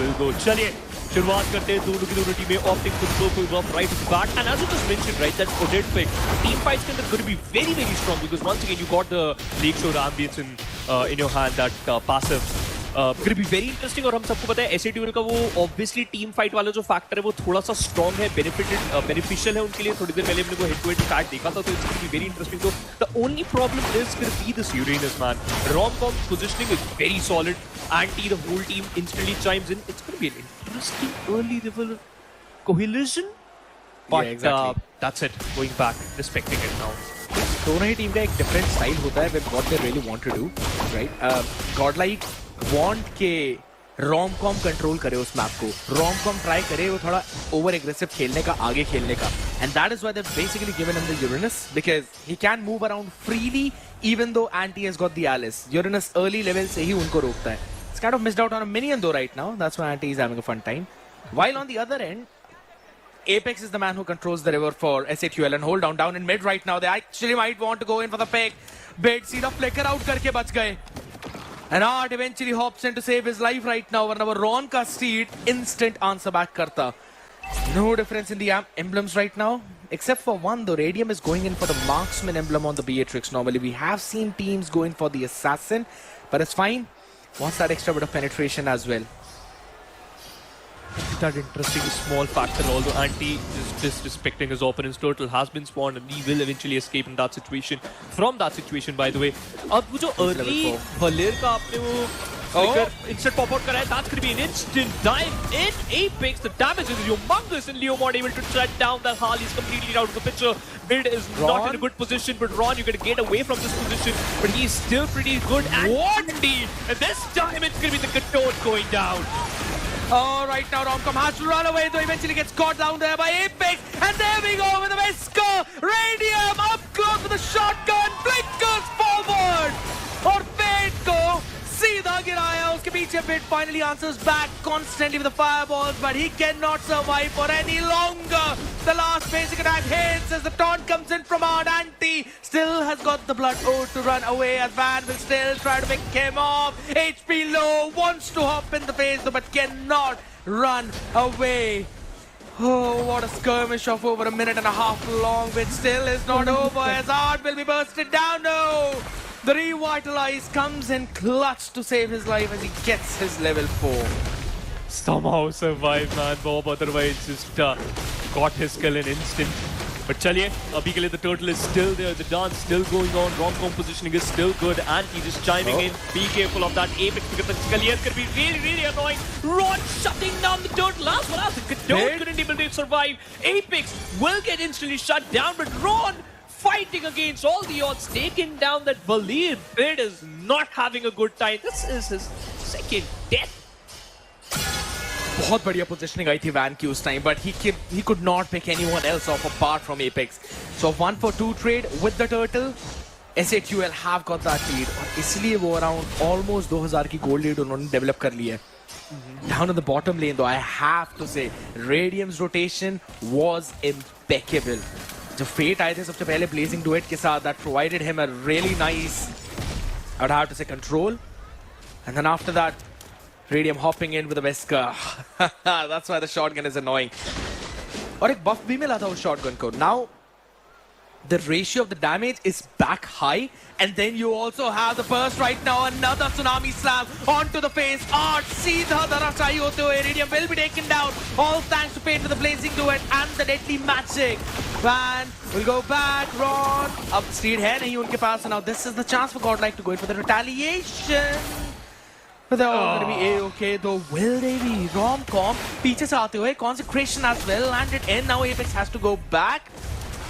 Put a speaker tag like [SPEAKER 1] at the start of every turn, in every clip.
[SPEAKER 1] will go. चलिए शुरुआत करते हैं दोनों की दोनों टीमें opting for the purple buff right at the bat. And as you just mentioned, right, that Odette pick, team fights can going to be very, very strong because once again you got the Lakeshore ambience in your hand, that passive. Going to be very interesting. और हम सबको पता है SATL का वो obviously team fight वाला जो factor है वो थोड़ा सा strong है, beneficial है उनके लिए. थोड़ी देर पहले हमने को head-to-head fact देखा था, तो it's going to be very interesting. So the only problem is going to be this Uranus, man. Rom-com positioning is very solid. Anti, the whole team instantly chimes in. It's going to be an interesting early rival coalition. But
[SPEAKER 2] yeah, exactly.
[SPEAKER 1] That's it. Going back, respecting it now.
[SPEAKER 2] दोनों ही team का एक different style होता है with what they really want to do, right? Godlike want के rom-com control करे उस map को, rom-com try करे वो थोड़ा ओवर एग्रेसिव खेलने का, आगे खेलने का, and that is why they've basically given him the Uranus because he can move around freely even though Anti has got the Alice. Uranus early level से ही उनको रोकता है. It's kind of missed out on a minion though right now. That's why Anti is having a fun time. While on the other end, Apex is the man who controls the river for SATL and hold down in mid right now. They actually might want to go in for the pick. Bait सीधा flicker out करके बच गए. And Art eventually hops in to save his life right now. वरना वो Ron का steed instant answer back करता. No difference in the emblems right now. Except for one though, Radium is going in for the marksman emblem on the Beatrix. Normally we have seen teams go in for the assassin. But it's fine. Wants that extra bit of penetration as well.
[SPEAKER 1] That interesting small factor, although Anti is disrespecting his opponent's turtle has been spawned and he will eventually escape in that situation. From that situation, by the way, अब वो जो early Valir का आपने वो flicker instant pop out करा है, that's going to be an instant dive in Apex. The damage is humongous and Leomord able to shut down that Harley's completely out of the picture. Bid is not in a good position, but Ron, you're going to get away from this position, but he's still pretty good. And and this time it's going to be the Katod going down.
[SPEAKER 2] Oh, right now Rom-com has to run away, though eventually gets caught down there by Apex. And there we go with the Wesker. Radium up close with a shotgun. Flickers forward. और Fate को सीधा गिराया. उसके पीछे Bid finally answers back constantly with the fireballs, but he cannot survive for any longer. The last basic attack hits as the taunt comes in from Art. Anti still has got the blood ode to run away as Van will still try to pick him off. HP low, wants to hop in the face though, but cannot run away. Oh, what a skirmish of over a minute and a half long, which still is not over as Art will be bursted down. No! The Revitalize comes in clutch to save his life as he gets his level 4.
[SPEAKER 1] Somehow survived, man. Bob otherwise just got his kill in instant. But chaliye, abhi ke liye the turtle is still there. The dance still going on. Rom-com positioning is still good. And he just chiming in. Be careful of that Apex because the clear could be really, really annoying. Ron shutting down the turtle as well as the Katod couldn't able to survive. Apex will get instantly shut down, but Ron fighting against all the odds, taking down that Valir. Bid is not having a good time. This is his second death.
[SPEAKER 2] बहुत बढ़िया positioning आई थी Van की उस time, but he could not pick anyone else off apart from Apex. So 1 for 2 trade with the turtle. SATL have got that lead और इसलिए वो around almost 2000 की gold lead उन्होंने develop कर ली है. Down in the bottom lane though, I have to say Radium's rotation was impeccable. जो Fate आए थे सबसे पहले Blazing Duet के साथ, that provided him a really nice, I would have to say, control. And then after that, Radium hopping in with a Wesker. That's why the shotgun is annoying. और एक buff भी मिला था उस shotgun को. Now, the ratio of the damage is back high. And then you also have the burst right now. Another tsunami slam onto the face. Art सीधा धराशायी होते हुए Radium will be taken down. All thanks to Fate with the Blazing Duet and the deadly magic. Van will go back. Ron up speed है नहीं उनके पास. Now this is the chance for Godlike to go in for the retaliation. But they're all going to be A-okay though. Will they be? Rom-com पीछे से आते हुए Consecration as well landed in. Now Apex has to go back.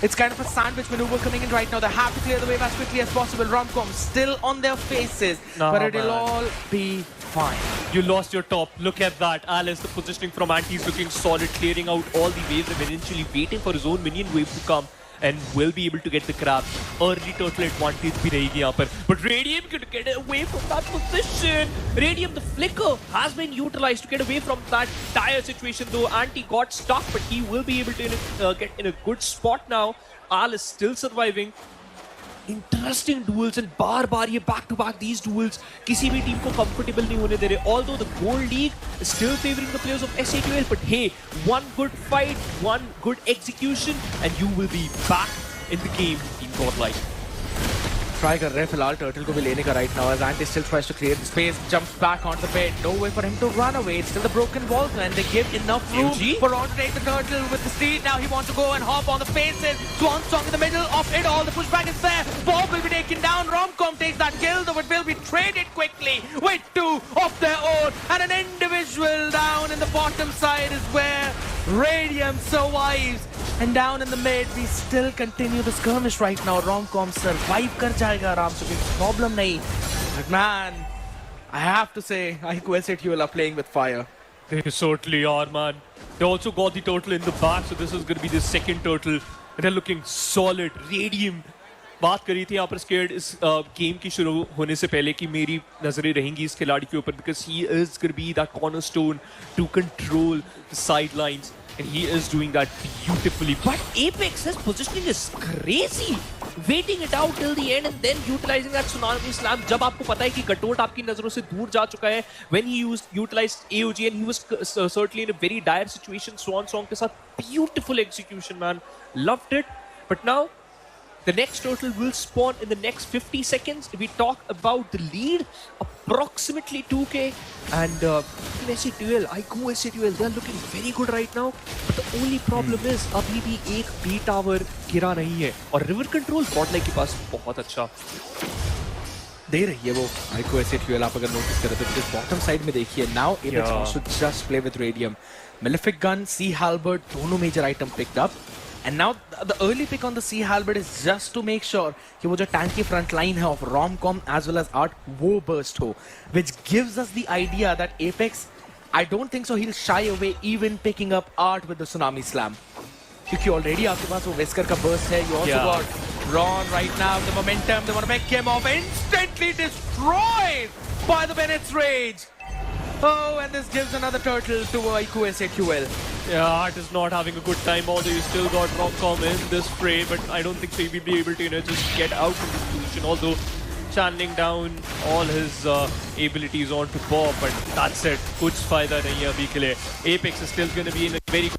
[SPEAKER 2] It's kind of a sandwich maneuver coming in right now. They have to clear the wave as quickly as possible. Rom-com still on their faces, but it'll all be fine.
[SPEAKER 1] You lost your top. Look at that. Alice, the positioning from Anti is looking solid, clearing out all the waves and eventually waiting for his own minion wave to come. And will be able to get the crab. Early turtle advantage भी रहेगी यहाँ पर. But Radium could get away from that position. Radium, the flicker has been utilized to get away from that dire situation though. Anti got stuck, but he will be able to get in a good spot now. Al is still surviving. interesting duels and बार ये back to back these duels किसी भी team को comfortable नहीं होने दे रहे. Although the Gold League is still favoring the players of SAQL, but hey, one good fight, one good execution, and you will be back in the game, Team Godlike.
[SPEAKER 2] Try कर रहे हैं फिलहाल turtle को भी लेने का right now as Anti still tries to clear the space, jumps back on the pit, no way for him to run away. It's still the broken walls and they give enough room
[SPEAKER 1] UG?
[SPEAKER 2] for Ron to take the turtle with the steed. Now he wants to go and hop on the faces. Swan Song in the middle of it all. The pushback is there. Bob will be taken down. Romcom takes that kill, though it will be traded quickly with two of their own, and an individual down in the bottom side is where Radium survives. And down in the mid, we still continue the skirmish right now. Romcom survive कर जाएगा आराम से, कोई problem नहीं. But man, I have to say, IQSATUL are playing with fire.
[SPEAKER 1] They certainly are, man. They also got the turtle in the back, so this is going to be the second turtle. And they're looking solid. Radium. बात करी थी यहाँ पर scared इस game की शुरू होने से पहले कि मेरी नजरें रहेंगी इस खिलाड़ी के ऊपर because he is going to be that cornerstone to control the sidelines. And he is doing that beautifully. But Apex, his positioning is crazy. Waiting it out till the end and then utilizing that tsunami slam. जब आपको पता है कि गटोट आपकी नजरों से दूर जा चुका है. When he utilized AOG and he was certainly in a very dire situation. Swan Song के साथ beautiful execution, man. Loved it. But now the next turtle will spawn in the next 50 seconds. If we talk about the lead, approximately 2k. And SATUL, IQ SATUL, they're looking very good right now. But the only problem is, अभी भी एक B tower गिरा नहीं है. और river control Godlike के पास बहुत अच्छा
[SPEAKER 2] दे रही है वो IQSATUL. आप अगर नोटिस करें तो इस बॉटम साइड में देखिए. Now Apex wants to just play with Radium. Malefic Gun, Sea Halberd, दोनों major item picked up. And now the early pick on the Sea Halberd is just to make sure कि वो जो tanky front line है of Romcom as well as Art वो burst हो, which gives us the idea that Apex, I don't think so he'll shy away even picking up Art with the Tsunami Slam. क्योंकि already आपके पास वो Wesker का burst है. You also got Ron right now, the momentum, they want to pick him off, instantly destroyed by the Bennett's Rage. Oh, and this gives another turtle to IQSATUL.
[SPEAKER 1] Yeah, Art is not having a good time, although you still got Romcom in this fray, but I don't think so he will be able to, just get out from this position, although channeling down all his abilities onto Bob, but that's it. Kuch fayda nahi hai abhi ke liye. Apex is still going to be in a very good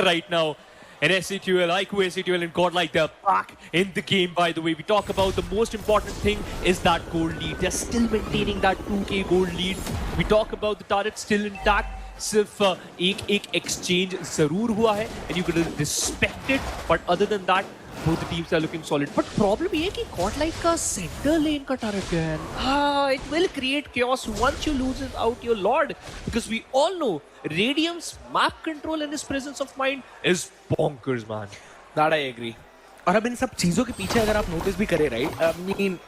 [SPEAKER 1] right now. And SATUL, IQSATUL and Godlike, they're back in the game, by the way. We talk about the most important thing is that gold lead. They're still maintaining that 2k gold lead. We talk about the turret still intact. सिर्फ एक exchange जरूर हुआ है and you could respect it, but other than that both the teams are looking solid. But problem ये है कि Godlike का center lane का turret गया है. It will create chaos once you lose out your lord, because we all know Radium's map control and his presence of mind is bonkers, man.
[SPEAKER 2] That I agree. और अब इन सब चीजों के पीछे अगर आप नोटिस भी करें, right? I mean,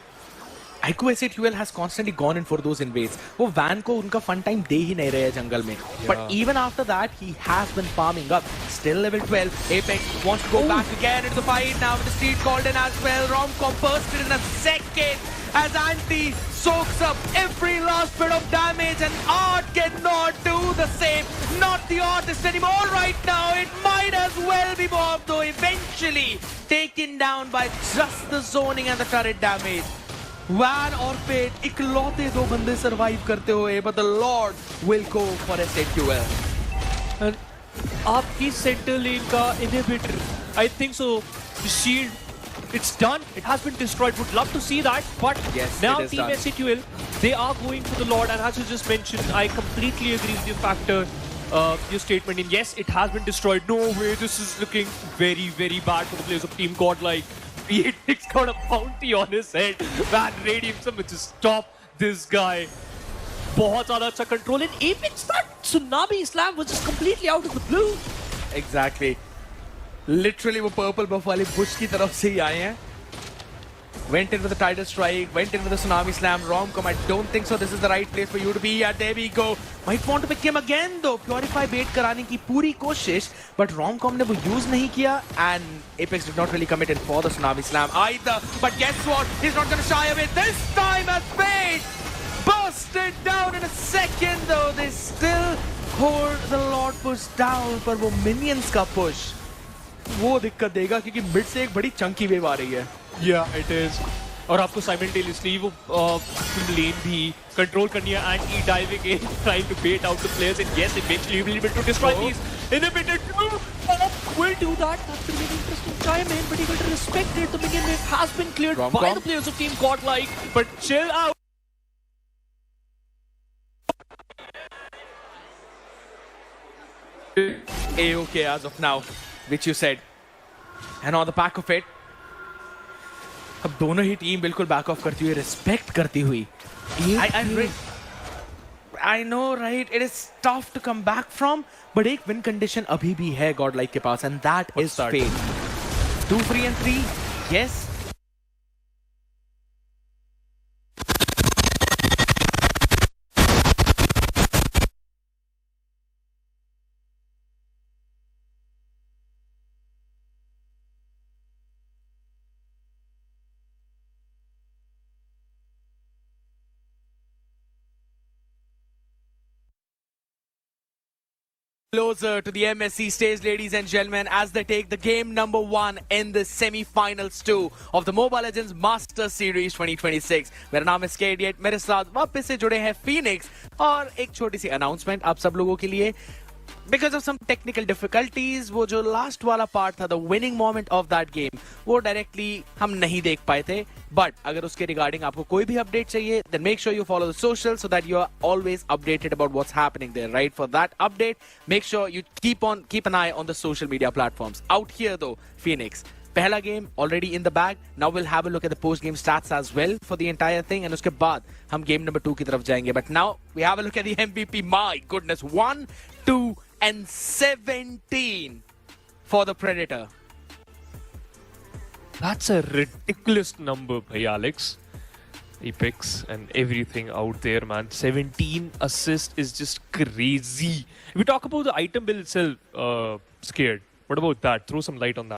[SPEAKER 2] IQSATUL has constantly gone in for those invades. वो Van को उनका fun time दे ही नहीं रहे हैं जंगल में. But even after that, he has been farming up. Still level 12. Apex wants to go back again into the fight now with the Street called in as well. Romcom bursted in a second as Anti soaks up every last bit of damage, and Art cannot do the same. Not the artist anymore right now. It might as well be Bob, though eventually taken down by just the zoning and the turret damage. Van और Fate इकलौते दो बंदे survive करते हुए, but the Lord will go for SATUL.
[SPEAKER 1] And आपकी center lane का inhibitor, I think so, the shield, it's done. It has been destroyed. Would love to see that, but
[SPEAKER 2] yes,
[SPEAKER 1] now Team SATUL, they are going for the Lord, and as you just mentioned, I completely agree with your factor, your statement. And yes, it has been destroyed. No way, this is looking very, very bad for the players of Team Godlike. Phoenix got a bounty on his head. Man, Radium, someone just stop this guy. बहुत ज़्यादा अच्छा control. In Apex, that tsunami slam was just completely out of the blue.
[SPEAKER 2] Exactly. Literally वो purple buff वाली bush की तरफ से ही आए हैं. Went in with the Tidal Strike, went in with the Tsunami Slam. Romcom, I don't think so. This is the right place for you to be. Yeah, there we go. Might want to pick him again though. Purify bait कराने की पूरी कोशिश, but Romcom ने वो use नहीं किया, and Apex did not really commit in for the Tsunami Slam either. But guess what? He's not gonna shy away this time as Fate busted down in a second though. They still hold the Lord push down, पर वो minions का push वो दिक्कत देगा क्योंकि mid से एक बड़ी चंकी वेव आ रही है.
[SPEAKER 1] Yeah, it is. और आपको simultaneously वो lane भी control करनी है and he diving in, trying to bait out the players, and yes, eventually he will be able to destroy these inhibitor too. Will do that. That's going to be an interesting time in, but he will respect it. The minion wave has been cleared by the players of Team Godlike, but chill out.
[SPEAKER 2] A-OK as of now, which you said. And on the back of it, अब दोनों ही team बिल्कुल back of करती हुई, respect करती हुई. I know, right? It is tough to come back from, but एक win condition अभी भी है Godlike के पास, and that is Fate. 2 free and 3, yes. Closer to the MSC stage, ladies and gentlemen, as they take the game number 1 in the semi-finals 2 of the Mobile Legends Master Series 2026. मेरा नाम है Skadiet, मेरे साथ वापस से जुड़े हैं Phoenix, और एक छोटी सी announcement आप सब लोगों के लिए. Because of some technical difficulties, वो जो last वाला part था, the winning moment of that game, वो directly हम नहीं देख पाए थे. But अगर उसके regarding आपको कोई भी update चाहिए, then make sure you follow the socials so that you are always updated about what's happening there, right? For that update, make sure you keep an eye on the social media platforms. Out here though, Phoenix, पहला game already in the bag. Now we'll have a look at the post-game stats as well for the entire thing, and उसके बाद हम game number 2 की तरफ जाएंगे. But now we have a look at the MVP. My goodness, 1, 2, and 17 for the Predator.
[SPEAKER 1] That's a ridiculous number, bhai Alex. Apex and everything out there, man. 17 assists is just crazy. If we talk about the item build itself, Scared. What about that? Throw some light on that.